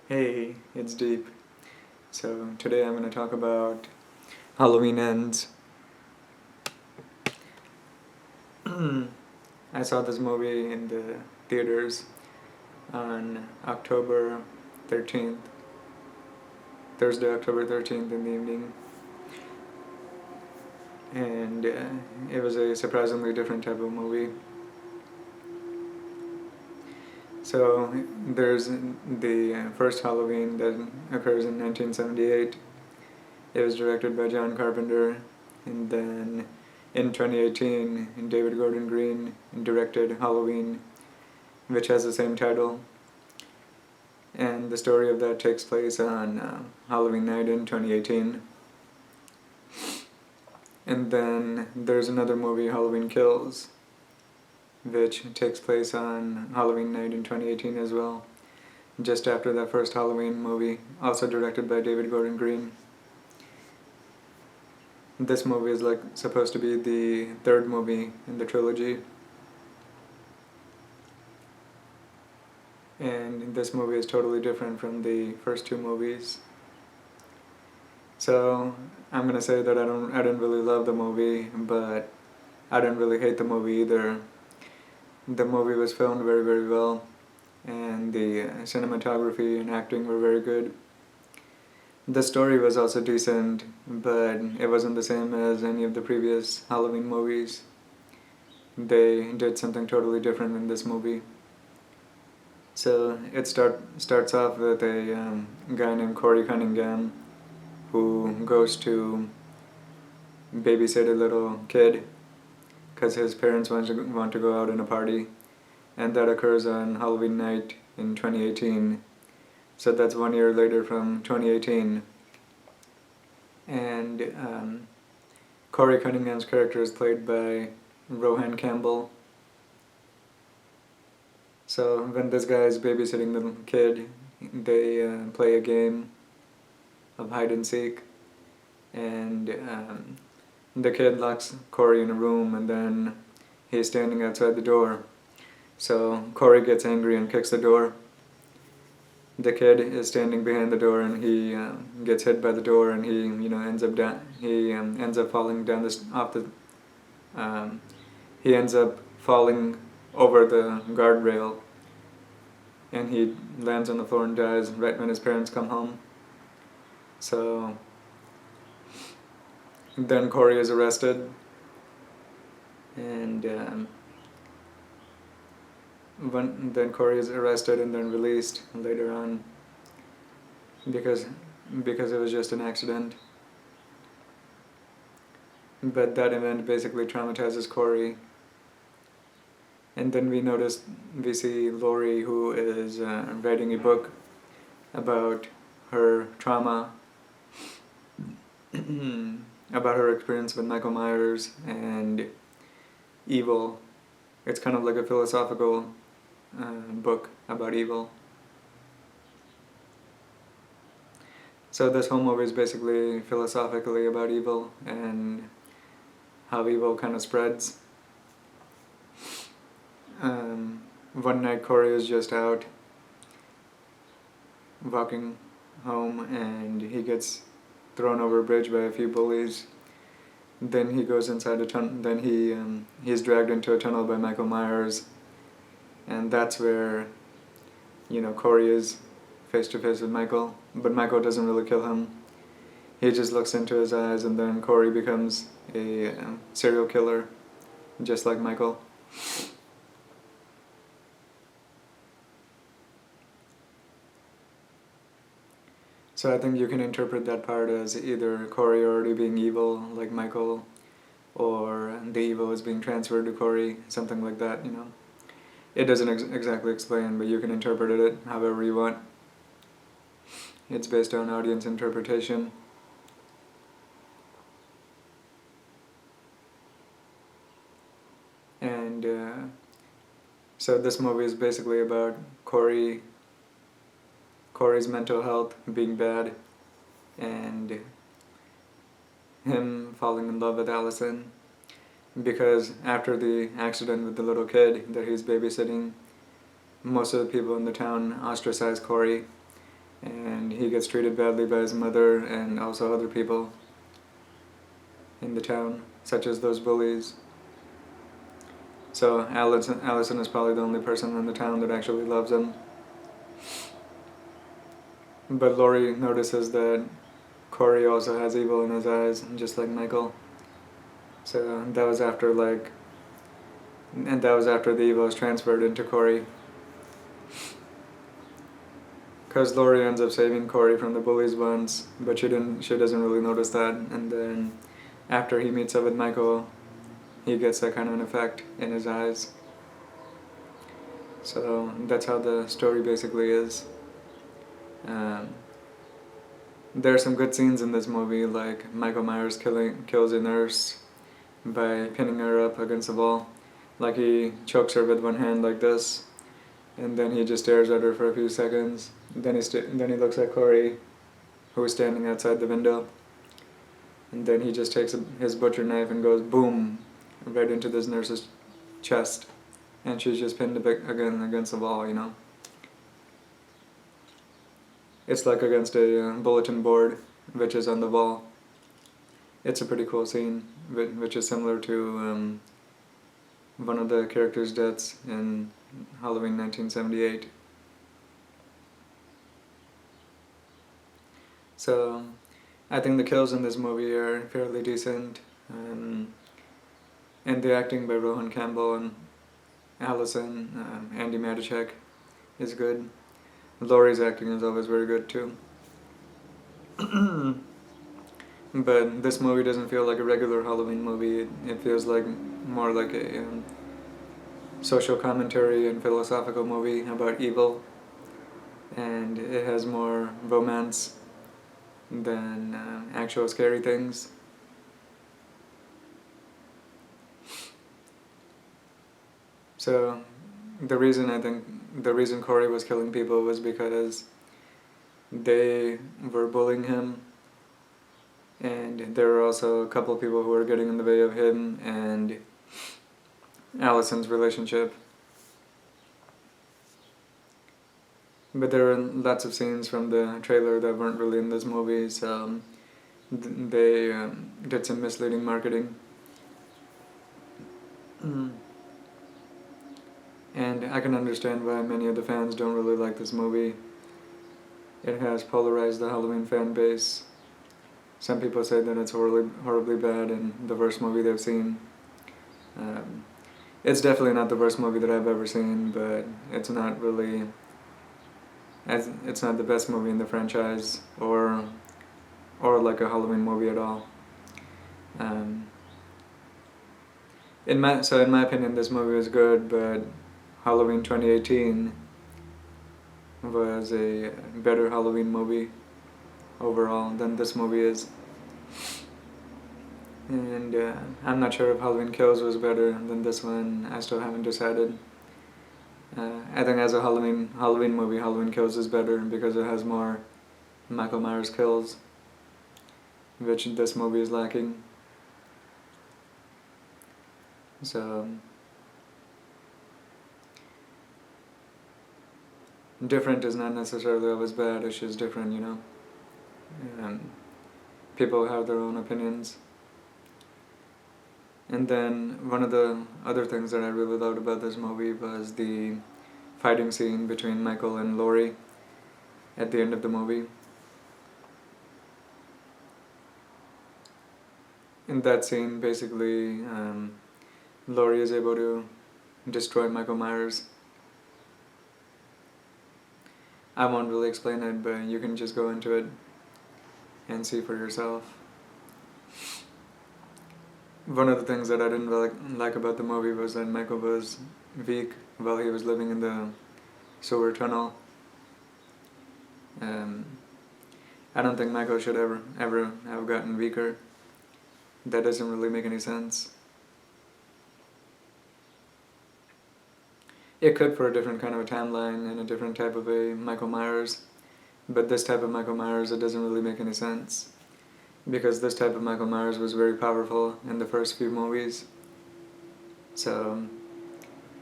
Hey, it's Deep. So today I'm going to talk about Halloween Ends. I saw this movie in the theaters on October 13th, Thursday, October 13th in the evening. And it was a surprisingly different type of movie. So there's the first Halloween that occurs in 1978. It was directed by John Carpenter, and then in 2018, David Gordon Green directed Halloween, which has the same title. And the story of that takes place on Halloween night in 2018. And then there's another movie, Halloween Kills, which takes place on Halloween night in 2018 as well, just after that first Halloween movie, also directed by David Gordon Green. This movie is supposed to be the third movie in the trilogy. And this movie is totally different from the first two movies. So I'm gonna say that I didn't really love the movie, but I didn't really hate the movie either. The movie was filmed very, very well, and the cinematography and acting were very good. The story was also decent, but it wasn't the same as any of the previous Halloween movies. They did something totally different in this movie. So it starts off with a guy named Corey Cunningham who goes to babysit a little kid because his parents want to go out on a party, and that occurs on Halloween night in 2018. So that's 1 year later from 2018. And Corey Cunningham's character is played by Rohan Campbell. So when this guy is babysitting the kid, they play a game of hide and seek, and the kid locks Corey in a room, and then he's standing outside the door. So Corey gets angry and kicks the door. The kid is standing behind the door, and he gets hit by the door, and he ends up falling down he ends up falling over the guardrail, and he lands on the floor and dies right when his parents come home. So then Corey is arrested, and then Corey is arrested and then released later on because it was just an accident. But that event basically traumatizes Corey. And then we see Lori, who is writing a book about her trauma, about her experience with Michael Myers and evil. It's kind of like a philosophical book about evil. So this whole movie is basically philosophically about evil and how evil kind of spreads. One night Corey is just out walking home, and he gets thrown over a bridge by a few bullies. Then he goes inside a tunnel. Then he's dragged into a tunnel by Michael Myers, and that's where Corey is face to face with Michael. But Michael doesn't really kill him. He just looks into his eyes, and then Corey becomes a serial killer, just like Michael. So I think you can interpret that part as either Corey already being evil, like Michael, or the evil is being transferred to Corey, something like that, It doesn't exactly explain, but you can interpret it however you want. It's based on audience interpretation. And so this movie is basically about Corey's mental health being bad, and him falling in love with Allison, because after the accident with the little kid that he's babysitting, most of the people in the town ostracize Corey, and he gets treated badly by his mother and also other people in the town, such as those bullies. So Allison is probably the only person in the town that actually loves him. But Laurie notices that Corey also has evil in his eyes, just like Michael. So that was after the evil was transferred into Corey. Because Laurie ends up saving Corey from the bullies once, but she doesn't really notice that. And then after he meets up with Michael, he gets that kind of an effect in his eyes. So that's how the story basically is. There are some good scenes in this movie, like Michael Myers kills a nurse by pinning her up against the wall. Like he chokes her with one hand like this, and then he just stares at her for a few seconds. Then he looks at Corey, who is standing outside the window, and then he just takes his butcher knife and goes boom, right into this nurse's chest, and she's just pinned again against the wall, you know. It's like against a bulletin board, which is on the wall. It's a pretty cool scene, which is similar to one of the characters' deaths in Halloween 1978. So, I think the kills in this movie are fairly decent, and the acting by Rohan Campbell and Allison, Andy Matichak, is good. Laurie's acting is always very good too. But this movie doesn't feel like a regular Halloween movie. It feels like more like a social commentary and philosophical movie about evil, and it has more romance than actual scary things. So the reason Corey was killing people was because they were bullying him, and there were also a couple people who were getting in the way of him and Allison's relationship. But there were lots of scenes from the trailer that weren't really in this movie, so they did some misleading marketing. And I can understand why many of the fans don't really like this movie. It has polarized the Halloween fan base. Some people say that it's horribly bad and the worst movie they've seen. It's definitely not the worst movie that I've ever seen, but it's not really... It's not the best movie in the franchise, or like a Halloween movie at all. In my opinion, this movie was good, but Halloween 2018 was a better Halloween movie overall than this movie is. And I'm not sure if Halloween Kills was better than this one. I still haven't decided. I think as a Halloween movie, Halloween Kills is better because it has more Michael Myers kills, which this movie is lacking. So different is not necessarily always bad. It's just different, you know. People have their own opinions. And then one of the other things that I really loved about this movie was the fighting scene between Michael and Laurie at the end of the movie. In that scene, basically, Laurie is able to destroy Michael Myers. I won't really explain it, but you can just go into it and see for yourself. One of the things that I didn't like about the movie was that Michael was weak while he was living in the sewer tunnel. I don't think Michael should ever have gotten weaker. That doesn't really make any sense. It could for a different kind of a timeline and a different type of a Michael Myers, but this type of Michael Myers, it doesn't really make any sense. Because this type of Michael Myers was very powerful in the first few movies. So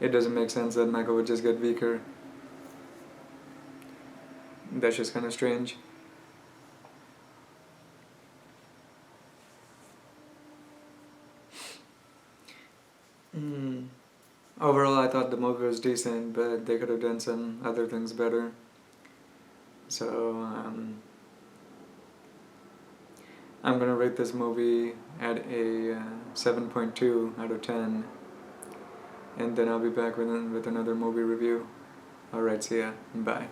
it doesn't make sense that Michael would just get weaker that's just kind of strange. Mm. Overall, I thought the movie was decent, but they could have done some other things better. So, I'm gonna rate this movie at a 7.2 out of 10, and then I'll be back with another movie review. Alright, see ya. Bye.